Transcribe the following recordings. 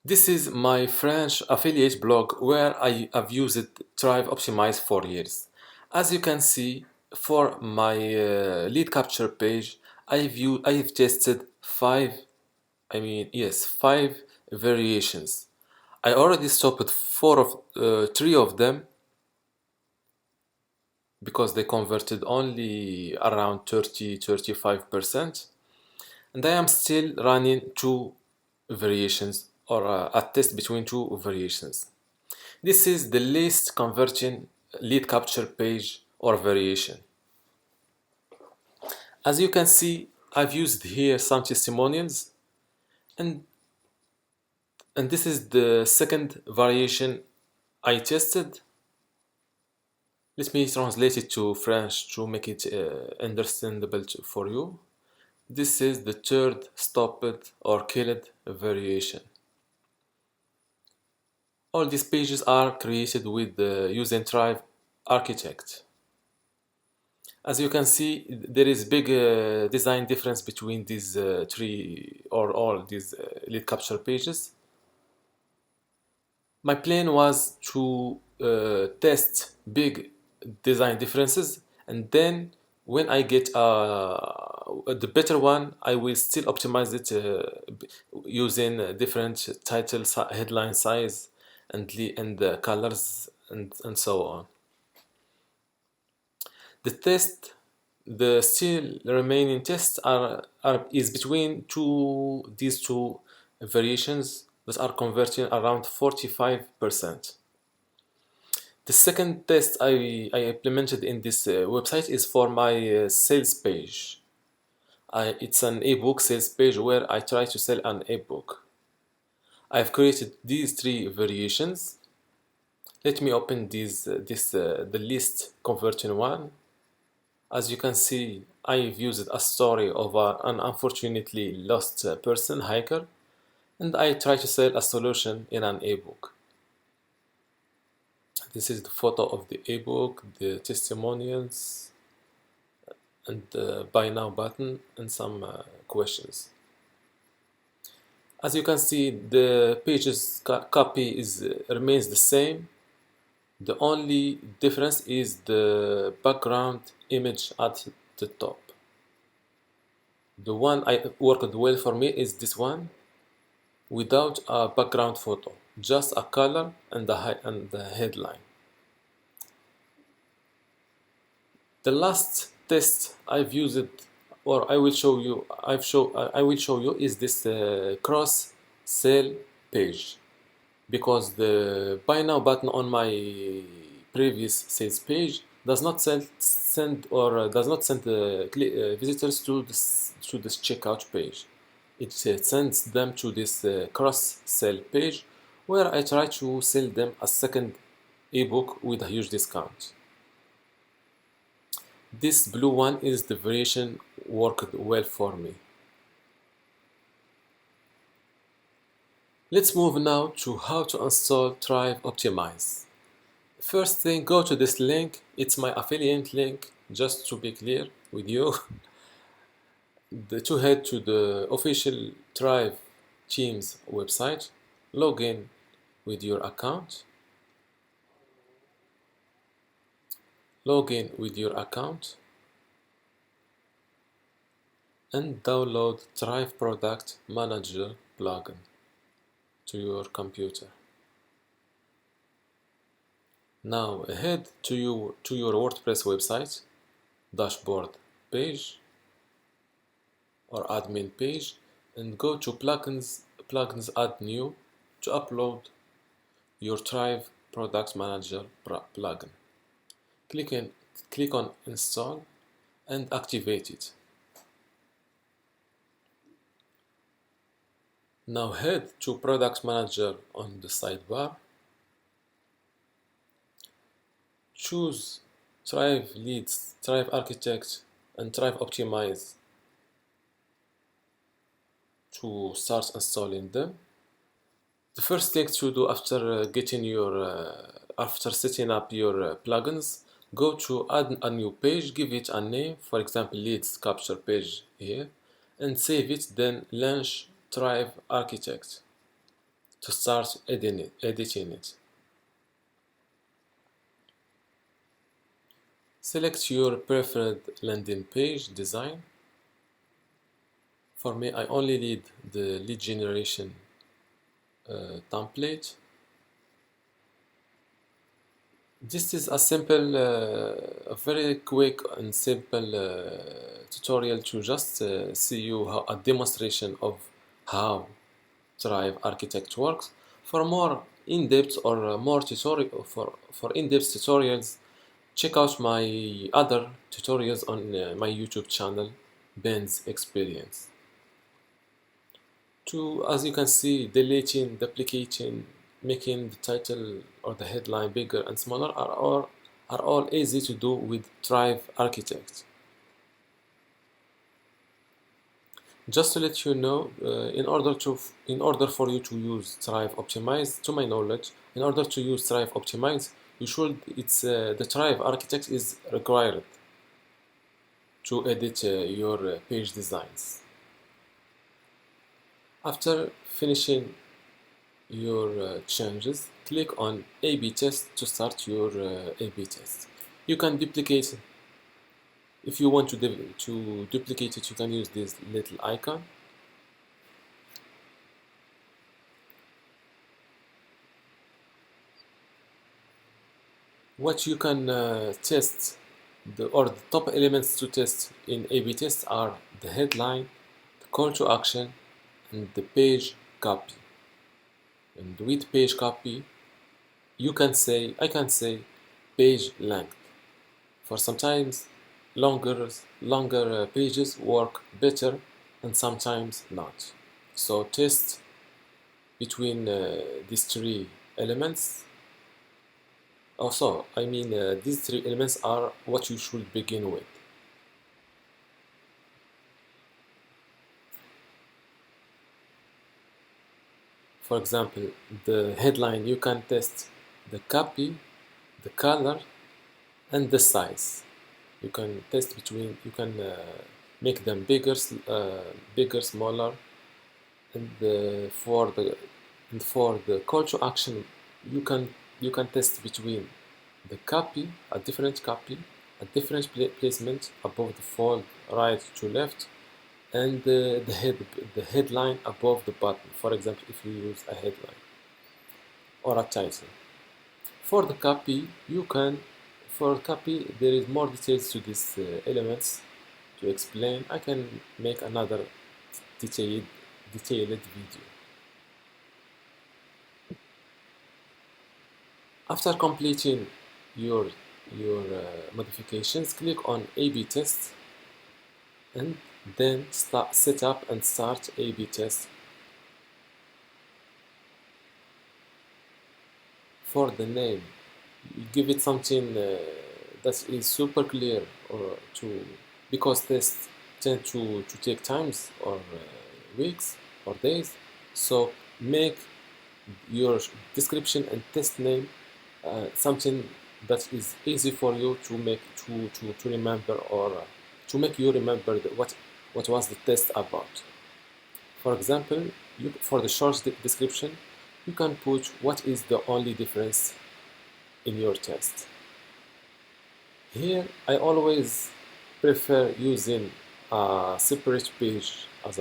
This is my French affiliate blog where I have used Thrive Optimize for years. As you can see, for my lead capture page, I've tested five variations. I already stopped three of them because they converted only around 30-35%, and I am still running two variations or a test between two variations. This is the least converting lead capture page or variation. As you can see, I've used here some testimonials, and this is the second variation I tested. Let me translate it to French to make it understandable for you. This is the third stopped or killed variation. All these pages are created with the using Thrive architect. As you can see, there is big design difference between these three or all these lead capture pages. My plan was to test big design differences, and then when I get the better one, I will still optimize it using different title, headline size, and the colors and so on. The test, the still remaining tests is between these two variations that are converting around 45%. The second test I implemented in this website is for my sales page. It's an ebook sales page where I try to sell an ebook. I've created these three variations. Let me open the least converting one. As you can see, I've used a story of an unfortunately lost person, hiker, and I try to sell a solution in an ebook. This is the photo of the ebook, the testimonials, and the buy now button, and some questions. As you can see, the page's copy remains the same. The only difference is the background image at the top. The one I worked well for me is this one, without a background photo, just a color and the headline. The last test I've used, or I will show you, I will show you, is this cross sell page, because the buy now button on my previous sales page does not send visitors to this checkout page. It sends them to this cross sell page where I try to sell them a second ebook with a huge discount. This blue one is the variation worked well for me. Let's move now to how to install Thrive Optimize. First thing, go to this link. It's my affiliate link, just to be clear with you. To head to the official Thrive Teams website, log in with your account. Log in with your account and download Thrive Product Manager plugin to your computer. Now head to your WordPress website, dashboard page or admin page, and go to plugins, add new, to upload your Thrive Product Manager plugin. Click on install and activate it. Now head to Product Manager on the sidebar. Choose Thrive Leads, Thrive Architect, and Thrive Optimize to start installing them. The first thing to do after after setting up your plugins, go to add a new page, give it a name, for example leads capture page here, and save it. Then launch Thrive Architect. to start editing it. Select your preferred landing page design. For me, I only need the lead generation template. This is a simple, a very quick and simple tutorial to just see you a demonstration of how Thrive Architect works. For more in-depth or more tutorial for in-depth tutorials, check out my other tutorials on my YouTube channel, Ben's Experience. As you can see, deleting, duplicating, making the title or the headline bigger and smaller are all easy to do with Thrive Architect. Just to let you know, in order for you to use Thrive Optimize, to my knowledge, in order to use Thrive Optimize, the Thrive Architect is required to edit your page designs. After finishing your changes, click on A/B test to start your A/B test. You can duplicate. If you want to duplicate it, you can use this little icon. What you can test, the top elements to test in A/B tests are the headline, the call to action, and the page copy. And with page copy, I can say page length. For sometimes longer pages work better and sometimes not. So test between these three elements. Also, these three elements are what you should begin with. For example, the headline, you can test the copy, the color, and the size. You can test between, you can make them bigger, smaller, and for the call to action, you can test between the copy, a different placement above the fold, right to left, and the headline above the button. For example, if you use a headline or a title. For the copy, there is more details to these elements to explain. I can make another detailed video. After completing your modifications, click on A/B test and then set up and start A/B test. For the name, give it something that is super clear, because tests tend to take times or weeks or days. So make your description and test name something that is easy for you to make to remember, or to make you remember what was the test about. For example, for the short description, you can put what is the only difference in your test. Here, I always prefer using a separate page as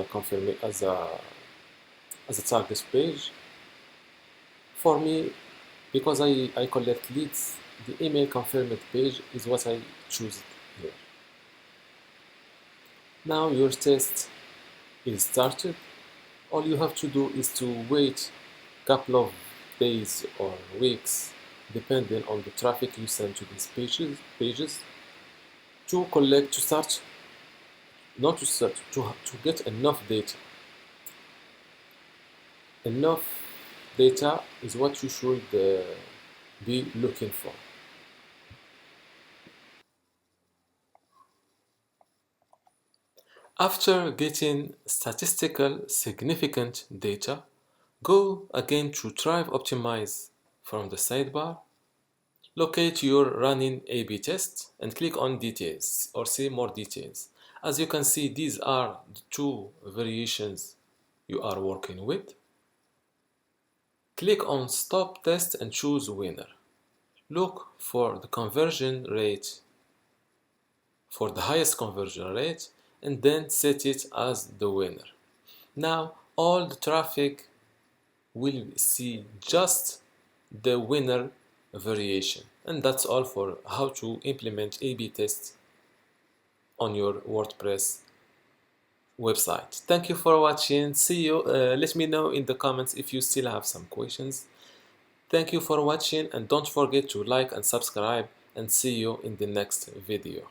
a target page. For me, because I collect leads, the email confirmed page is what I choose here. Now your test is started. All you have to do is to wait a couple of days or weeks, depending on the traffic you send to these pages, to get enough data. Enough data is what you should be looking for. After getting statistical significant data, go again to Thrive Optimize from the sidebar. Locate your running A/B test and click on Details or see more details. As you can see, these are the two variations you are working with. Click on Stop Test and choose Winner. Look for the conversion rate, for the highest conversion rate, and then set it as the winner. Now all the traffic will see just the winner variation. And that's all for how to implement A/B tests on your WordPress website. Thank you for watching. See you. Let me know in the comments if you still have some questions. Thank you for watching, and don't forget to like and subscribe, and see you in the next video.